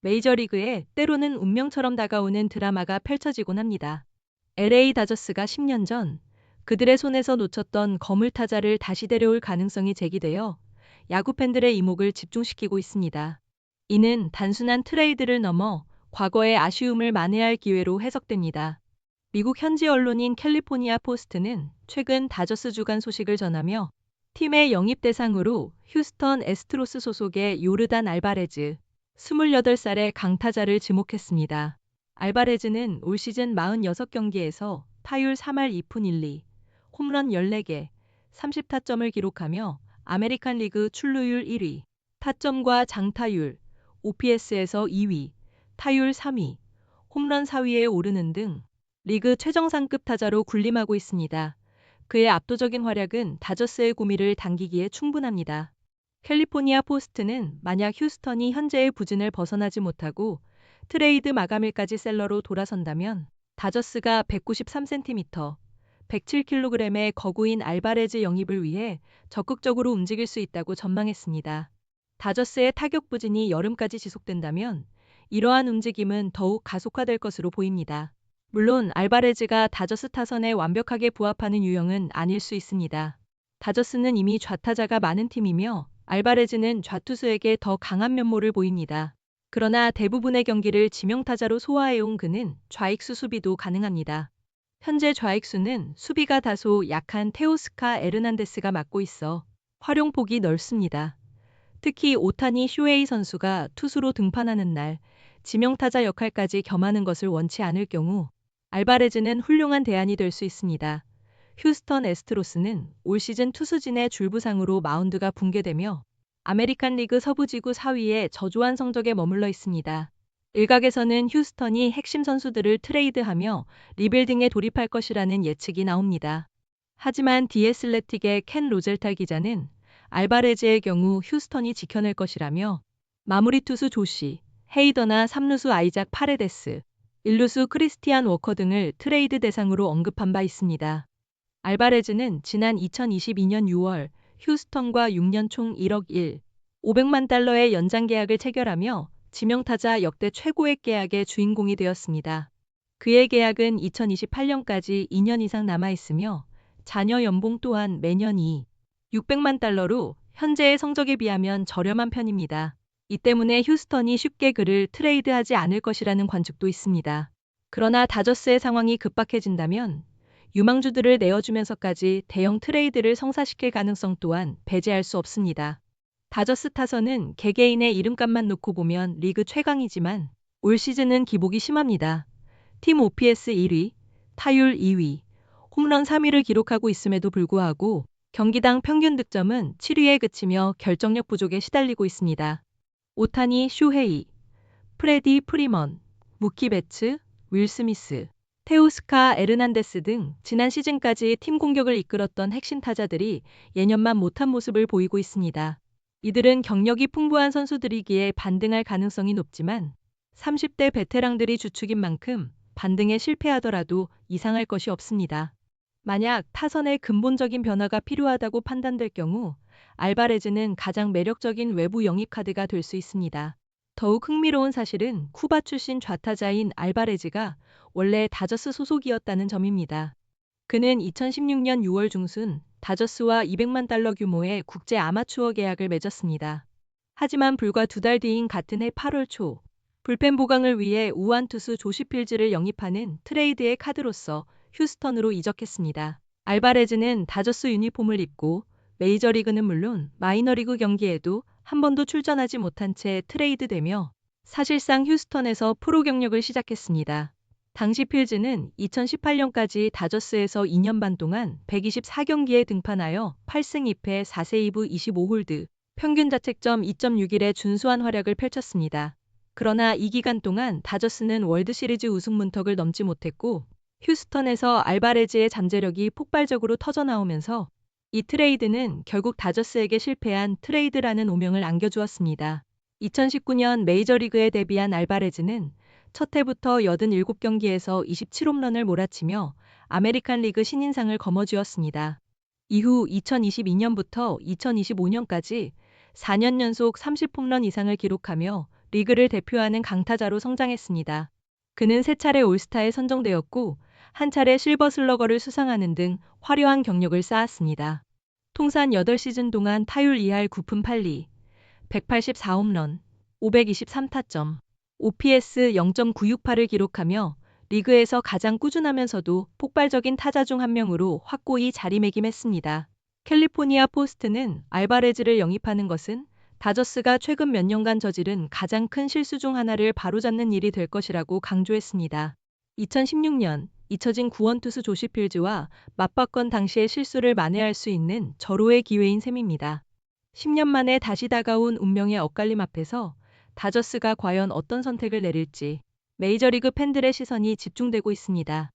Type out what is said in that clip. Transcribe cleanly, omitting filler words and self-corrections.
메이저리그에 때로는 운명처럼 다가오는 드라마가 펼쳐지곤 합니다. LA 다저스가 10년 전 그들의 손에서 놓쳤던 거물 타자를 다시 데려올 가능성이 제기되어 야구 팬들의 이목을 집중시키고 있습니다. 이는 단순한 트레이드를 넘어 과거의 아쉬움을 만회할 기회로 해석됩니다. 미국 현지 언론인 캘리포니아 포스트는 최근 다저스 주간 소식을 전하며 팀의 영입 대상으로 휴스턴 애스트로스 소속의 요르단 알바레즈, 28살의 강타자를 지목했습니다. 알바레즈는 올 시즌 46경기에서 타율 3할 2푼 1리, 홈런 14개, 30타점을 기록하며 아메리칸 리그 출루율 1위, 타점과 장타율, OPS에서 2위, 타율 3위, 홈런 4위에 오르는 등 리그 최정상급 타자로 군림하고 있습니다. 그의 압도적인 활약은 다저스의 고미를 당기기에 충분합니다. 캘리포니아 포스트는 만약 휴스턴이 현재의 부진을 벗어나지 못하고 트레이드 마감일까지 셀러로 돌아선다면 다저스가 193cm, 107kg의 거구인 알바레즈 영입을 위해 적극적으로 움직일 수 있다고 전망했습니다. 다저스의 타격 부진이 여름까지 지속된다면 이러한 움직임은 더욱 가속화될 것으로 보입니다. 물론 알바레즈가 다저스 타선에 완벽하게 부합하는 유형은 아닐 수 있습니다. 다저스는 이미 좌타자가 많은 팀이며 알바레즈는 좌투수에게 더 강한 면모를 보입니다. 그러나 대부분의 경기를 지명타자로 소화해온 그는 좌익수 수비도 가능합니다. 현재 좌익수는 수비가 다소 약한 테오스카 에르난데스가 맡고 있어 활용폭이 넓습니다. 특히 오타니 쇼헤이 선수가 투수로 등판하는 날 지명타자 역할까지 겸하는 것을 원치 않을 경우 알바레즈는 훌륭한 대안이 될 수 있습니다. 휴스턴 애스트로스는 올 시즌 투수진의 줄부상으로 마운드가 붕괴되며 아메리칸 리그 서부지구 4위에 저조한 성적에 머물러 있습니다. 일각에서는 휴스턴이 핵심 선수들을 트레이드하며 리빌딩에 돌입할 것이라는 예측이 나옵니다. 하지만 디애슬레틱의 켄 로젤탈 기자는 알바레즈의 경우 휴스턴이 지켜낼 것이라며 마무리 투수 조시, 헤이더나 3루수 아이작 파레데스, 1루수 크리스티안 워커 등을 트레이드 대상으로 언급한 바 있습니다. 알바레즈는 지난 2022년 6월 휴스턴과 6년 총 1억 500만 달러의 연장 계약을 체결하며 지명타자 역대 최고액 계약의 주인공이 되었습니다. 그의 계약은 2028년까지 2년 이상 남아있으며 자녀 연봉 또한 매년 600만 달러로 현재의 성적에 비하면 저렴한 편입니다. 이 때문에 휴스턴이 쉽게 그를 트레이드하지 않을 것이라는 관측도 있습니다. 그러나 다저스의 상황이 급박해진다면 유망주들을 내어주면서까지 대형 트레이드를 성사시킬 가능성 또한 배제할 수 없습니다. 다저스 타선은 개개인의 이름값만 놓고 보면 리그 최강이지만 올 시즌은 기복이 심합니다. 팀 OPS 1위, 타율 2위, 홈런 3위를 기록하고 있음에도 불구하고 경기당 평균 득점은 7위에 그치며 결정력 부족에 시달리고 있습니다. 오타니 쇼헤이, 프레디 프리먼, 무키 베츠, 윌 스미스, 테오스카 에르난데스 등 지난 시즌까지 팀 공격을 이끌었던 핵심 타자들이 예년만 못한 모습을 보이고 있습니다. 이들은 경력이 풍부한 선수들이기에 반등할 가능성이 높지만 30대 베테랑들이 주축인 만큼 반등에 실패하더라도 이상할 것이 없습니다. 만약 타선의 근본적인 변화가 필요하다고 판단될 경우 알바레즈는 가장 매력적인 외부 영입 카드가 될 수 있습니다. 더욱 흥미로운 사실은 쿠바 출신 좌타자인 알바레즈가 원래 다저스 소속이었다는 점입니다. 그는 2016년 6월 중순 다저스와 200만 달러 규모의 국제 아마추어 계약을 맺었습니다. 하지만 불과 2달 뒤인 같은 해 8월 초 불펜 보강을 위해 우완 투수 조시 필즈를 영입하는 트레이드의 카드로서 휴스턴으로 이적했습니다. 알바레즈는 다저스 유니폼을 입고 메이저리그는 물론 마이너리그 경기에도 한 번도 출전하지 못한 채 트레이드되며 사실상 휴스턴에서 프로 경력을 시작했습니다. 당시 필즈는 2018년까지 다저스에서 2년 반 동안 124경기에 등판하여 8승 2패 4세 2부 25홀드, 평균 자책점 2.61의 준수한 활약을 펼쳤습니다. 그러나 이 기간 동안 다저스는 월드시리즈 우승 문턱을 넘지 못했고 휴스턴에서 알바레즈의 잠재력이 폭발적으로 터져나오면서 이 트레이드는 결국 다저스에게 실패한 트레이드라는 오명을 안겨주었습니다. 2019년 메이저리그에 데뷔한 알바레즈는 첫 해부터 87경기에서 27홈런을 몰아치며 아메리칸 리그 신인상을 거머쥐었습니다. 이후 2022년부터 2025년까지 4년 연속 30홈런 이상을 기록하며 리그를 대표하는 강타자로 성장했습니다. 그는 3차례 올스타에 선정되었고 한 차례 실버 슬러거를 수상하는 등 화려한 경력을 쌓았습니다. 통산 8시즌 동안 타율 2할 9푼 8리, 184홈런, 523타점, OPS 0.968을 기록하며 리그에서 가장 꾸준하면서도 폭발적인 타자 중 한 명으로 확고히 자리매김했습니다. 캘리포니아 포스트는 알바레즈를 영입하는 것은 다저스가 최근 몇 년간 저지른 가장 큰 실수 중 하나를 바로잡는 일이 될 것이라고 강조했습니다. 2016년 잊혀진 구원투수 조시 필즈와 맞바꾼 당시의 실수를 만회할 수 있는 절호의 기회인 셈입니다. 10년 만에 다시 다가온 운명의 엇갈림 앞에서 다저스가 과연 어떤 선택을 내릴지 메이저리그 팬들의 시선이 집중되고 있습니다.